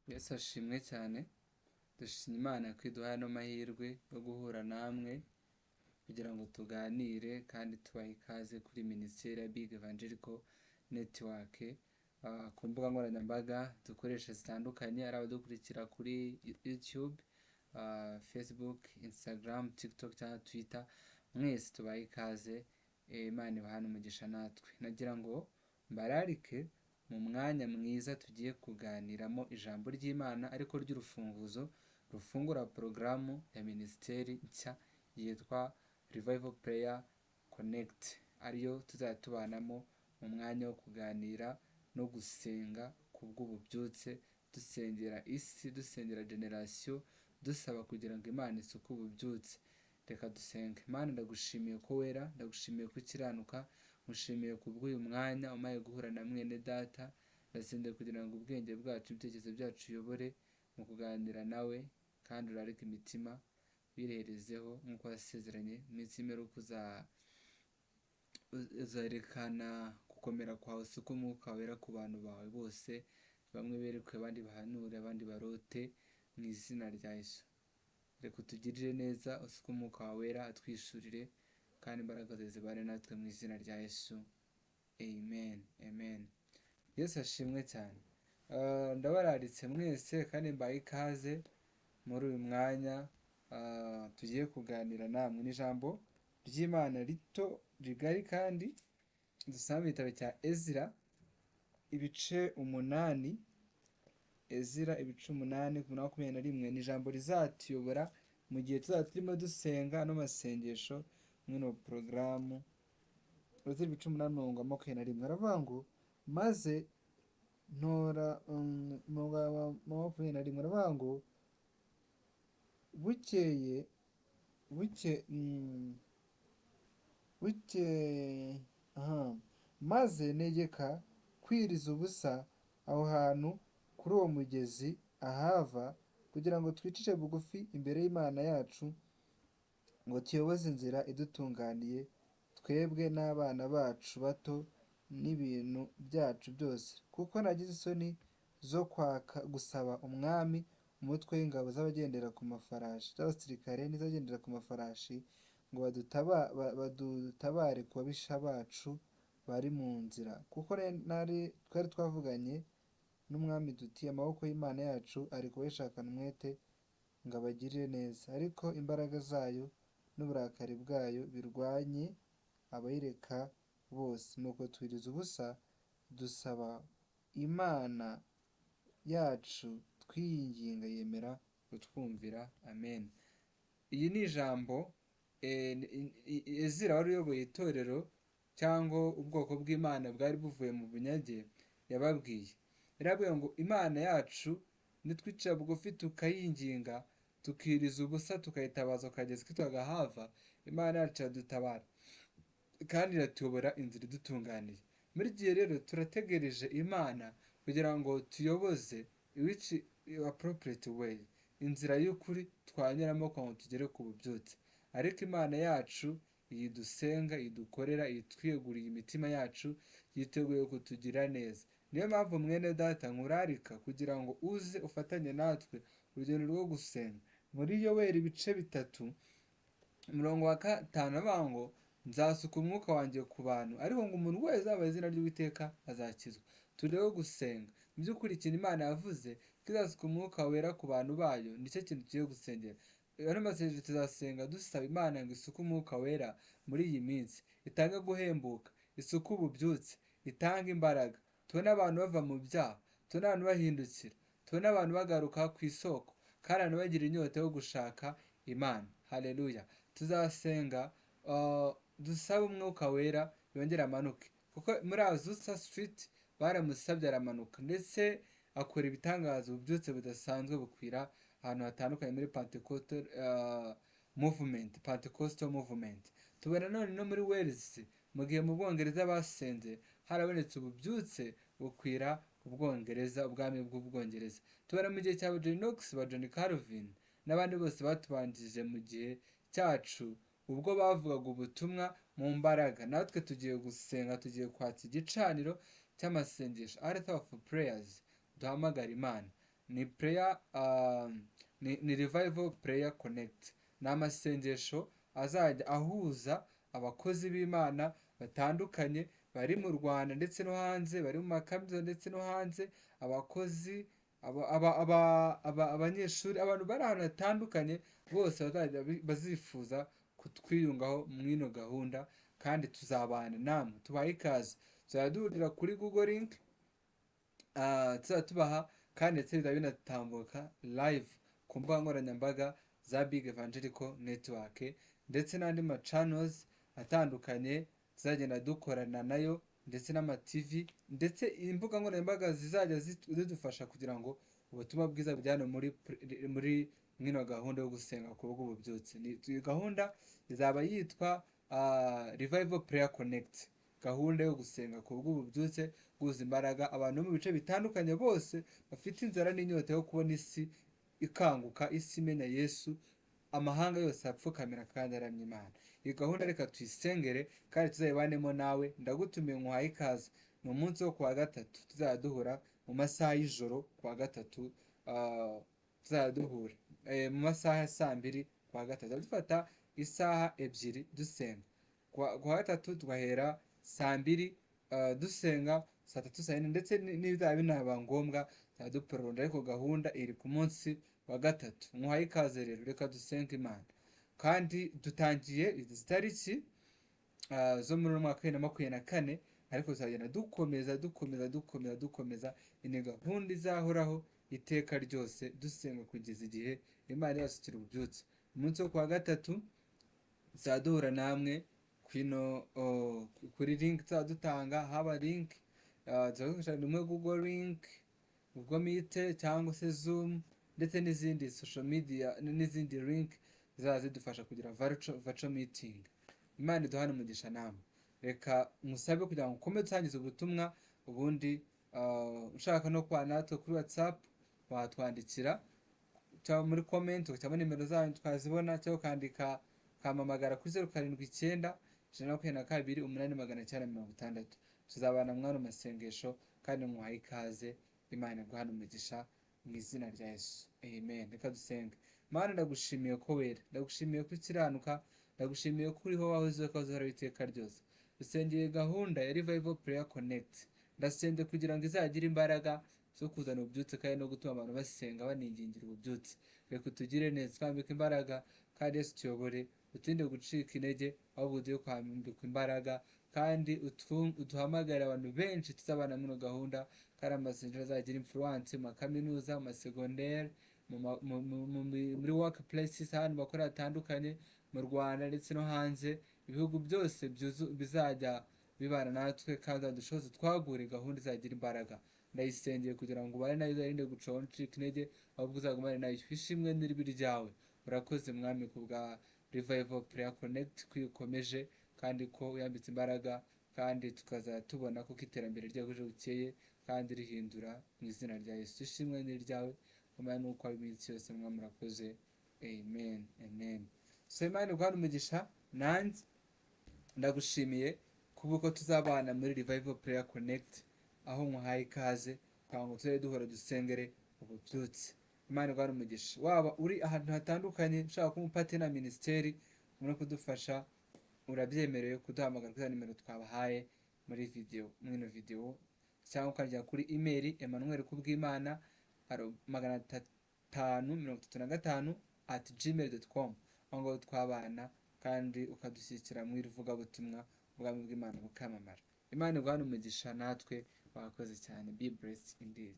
Yesu ashimwe cyane. Dushima Imana ko iduhaye ano mahirwe yo guhura namwe kugira ngo tuganire kandi tubahe ikaze kuri Minisiteri ya Big Evangelical Network. Ku mbuga nkoranyambaga dukoresha zitandukanye, ari abadukurikira kuri YouTube, Facebook, Instagram, TikTok cyangwa Twitter, mwese tubahe ikaze. Imana ibahane umugisha natwe. Nagira ngo mbararike mu mwanya mwiza tugiye kuganiramo ijambo ry'Imana ariko ry'urufunguzo rufungura porogaramu ya minisiteri nshya yitwa Revival Prayer Connect, ariyo tuzajya tubanamo mu mwanya wo kuganira no gusenga ku bw'ububyutse, dusengera isi, dusengera generasiyo, dusaba kugira ngo Imana isuke ububyutse. Reka dusenge. Imana, ndagushimiye ko wera, ndagushimiye ko ukiranuka, ngushimiye ku bw'uyu mwanya umaye guhura na mwene data. Ndasende kugira ngo ubwenge bwacu, ibitekerezo byacu uyobore mu kuganira nawe, kandi urarike imitima bireherezeho nk'uko wasezeranye. Iminsi y'imperuka uzerekana gukomera kwawe, usuke umwuka wera ku bantu bawe bose, bamwe berekwe, abandi bahanure, abandi barote, mu izina rya Yesu. Reka utugirire neza, usuke umwuka wawe wera atwishurire, kandi imbaraga zawe zibane natwe mu izina rya Yesu. Amen, amen. Yesu ashimwe cyane. Ndabararitse mwese kandi mbaye ikaze muri uyu mwanya tugiye kuganira namwe n'ijambo ry'Imana rito rigari kandi dusanga mu gitabo cya Ezira ibice 8. Ezira ibice 8 ku 21. Ni ijambo rizatuyobora mu gihe tuzaba turimo dusenga n'amasengesho mwino porogaramu. Ezira ibice 8:21 aravuga ngo maze ntora 21 aravuga ngo maze negeka kwiriza ubusa aho hantu kuri uwo mugezi ahava, kugira ngo twicishe bugufi imbere y'Imana yacu, ngo tuyoboze inzira idutunganiye, twebwe n'abana bacu bato n'ibintu byacu byose, kuko nagize isoni zo gusaba umwami umutwe w'ingabo z'abagendera ku mafarashi, z'abasirikare n'iz'abagendera ku mafarashi, ngo badutabare ku babisha bacu bari mu nzira, kuko twari twavuganye n'umwami duti amaboko y'Imana yacu ari kubashakana umwete ngo abagirire neza, ariko imbaraga zayo n'uburakari bwayo birwanye abayireka bose. Nuko twiriza ubusa dusaba Imana yacu twiyinginga, yemera kutwumvira. Amen. Iyi ni ijambo Ezira wari uyoboye itorero cyangwa ubwoko bw'Imana bwari buvuye mu bunyage yababwiye. Yarabwiye ngo Imana yacu nitwicara bugufi tukayinginga, tukiriza ubusa, tukayitabaza ukageza kitwaga hava, Imana yacu iradutabara kandi iratuyobora inzira idutunganiye. Muri gihe rero turategereje Imana kugira ngo tuyoboze which appropriate way, inzira y'ukuri twanyuramo kugira ngo tugere ku bubyutse. Ariko Imana yacu iyi dusenga, idukorera, itwiyeguriye imitima yacu, yiteguye kutugira neza. Niyo mpamvu mwene data nkurarika kugira ngo uze ufatanye natwe urugendo rwo gusenga. Muri Yoweri ibice 3:5 avuga ngo nzasuka umwuka wanjye ku bantu, ariko ngo umuntu wese uzaba izina ry'Uwiteka azakizwa. Turiho gusenga. Mu by'ukuri ikintu Imana yavuze ko izasuka umwuka wera ku bantu bayo, nicyo kintu tugiye gusengera. Ano masengesho tuzasenga dusaba Imana ngo isuke umwuka wera muri iyi minsi, itange guhembuka, isuke ububyutse, itange imbaraga, tubone abantu bava mu byaha, tubone abantu bahindukira, tubone abantu bagaruka ku isoko, kandi abantu bagira inyota yo gushaka Imana. Haleluya. Tuzasenga dusaba umwuka wera yongere amanuke, kuko muri Azusa Street baramusabye aramanuka, ndetse akora ibitangaza, ububyutse budasanzwe bukwira ahantu hatandukanye muri Pentecostal movement. Tubona none no muri Wales, mu gihe mu Bwongereza basenze harabonetse ububyutse bukwira Ubwongereza, ubwami bw'Ubwongereza. Tubona mu gihe cya John Knox, John Calvin n'abandi bose batubanjije mu gihe cyacu, ubwo bavugaga ubutumwa mu mbaraga. Natwe tugiye gusenga, tugiye kwatsa igicaniro cy'amasengesho, altar of prayers, duhamagara Imana. ni prayer ni revival prayer connect. Ni amasengesho azajya ahuza abakozi b'Imana batandukanye bari mu Rwanda ndetse no hanze, bari mu makaminuza ndetse no hanze, abakozi, abanyeshuri, abantu bari ahantu hatandukanye bose bazifuza kutwiyungaho mu ino gahunda, kandi tuzabana namwe. Tubahe ikaze. Tuzajya duhurira kuri Google Link, tuzajya tubaha, kandi ndetse bizaba binatambuka live ku mbuga nkoranyambaga za Big Evangelical Network ndetse n'andi ma channels atandukanye tuzagenda dukorana nayo, ndetse n'ama TV, ndetse imbuga nkoranyambaga zizajya zidufasha kugira ngo ubutumwa bwiza bujyane muri mwino gahunda yo gusenga ku bw'ububyutse. Iyi gahunda izaba yitwa Revival Prayer Connect, gahunda yo gusenga ku bw'ububyutse, guhuza imbaraga abantu mu bice bitandukanye bose bafite inzara n'inyota yo kubona isi ikanguka, isi imenya Yesu, amahanga yose apfukamira kandi aramya Imana. Iyi gahunda reka tuyisengere kandi tuzayibanemo nawe. Ndagutumiye, nguhaye ikaze. Ni umunsi wo kuwa gatatu, tuzajya duhura mu masaha y'ijoro. Kuwa gatatu tuzajya duhura mu masaha ya saa 2 kuwa gatatu, dufata isaha 2 dusenga. Kuwa gatatu tugahera saa 2 dusenga, saa 3, saa 4, ndetse n'ibizaba binaba ngombwa duporonda, ariko gahunda iri ku munsi wa gatatu. Nguhaye ikaze rero, reka dusenge Imana. Kandi dutangiye izi tariki zo muri mwaka 2024, ariko tuzagenda dukomeza ini gahunda izahoraho iteka ryose, dusenga kugeza igihe Imana yasukira ububyutse. Umunsi wo kuwa gatatu tuzaduhura namwe kuri link tuzadutanga, haba link tuzakoresha nimwe Google Link, Google Meet cyangwa se Zoom, ndetse n'izindi social media n'izindi link zizaza zidufasha kugira virtual meeting. Imana iduhane umugisha namwe. Reka musabe kugira ngo ukomeze usangize ubutumwa. Ubundi ushaka no kwa natwe kuri WhatsApp watwandikira cyangwa muri comment, cyangwa nimero zanyu twazibona, cyangwa ukandika kamamagara kuri 079 122 8960. Tuzabana mwana masengesho, kandi muhaye ikaze. Imana iguhane umugisha mu izina rya Yesu, amen. Reka dusenge. Mana, ndagushimiye ko wera, ndagushimiye ko ukiranuka, ndagushimiye ko uriho wahoze ukazahora iteka ryose. Dusengeye gahunda ya Revival Prayer Connect, ndasende kugira ngo izagire imbaraga zo kuzana ububyutse kandi no gutuma abantu basenga baningingira ububyutse. Reka utugire neza, twambike imbaraga, kandi Yesu tuyobore, utinde gucika intege, ahubwo uduhe kwambika imbaraga, kandi uduhamagare abantu benshi tuzabana muri gahunda, kandi amasengesho azagira influence mu makaminuza, mu masegondere, muri workplaces, ahantu bakora hatandukanye mu Rwanda ndetse no hanze. Ibihugu byose bizajya bibana natwe, kandi dushoze twagure gahunda izagira imbaraga. Ndayisengeye kugira ngo ubane nayo, uzarinde gucaho ncika intege, ahubwo uzagumane nayo. Ishimwe n'iribi ryawe. Urakoze Mwami ku bwa Revival Prayer Connect, kwikomeje kandi ko uyambitse imbaraga, kandi tukaza tubona ko iterambere ryawe bukeye kandi rihindura, mu izina rya Yesu. Ishimwe n'iryawe Imana nuko iminsi yose. Mwami murakoze, amen, amen. So Imana iguhane umugisha. Nanjye ndagushimiye kuko tuzabana muri Revival Prayer Connect, aho muhaye ikaze kugira ngo tuzajye duhora dusengere ububyutse. Imana iguhane umugisha. Waba uri ahantu hatandukanye, ushaka ko umupate na ministeri muri kudufasha, urabyemerewe kuduhamagara kuri nimero twabahaye muri mwino video, cyangwa ukajya kuri email emmanuel.53535@gmail.com, aho twabana kandi ukadushyikira mu ivugabutumwa ubwami bw'Imana bukamamara. Imana iguhane umugisha, natwe wakoze cyane. Be blessed indeed.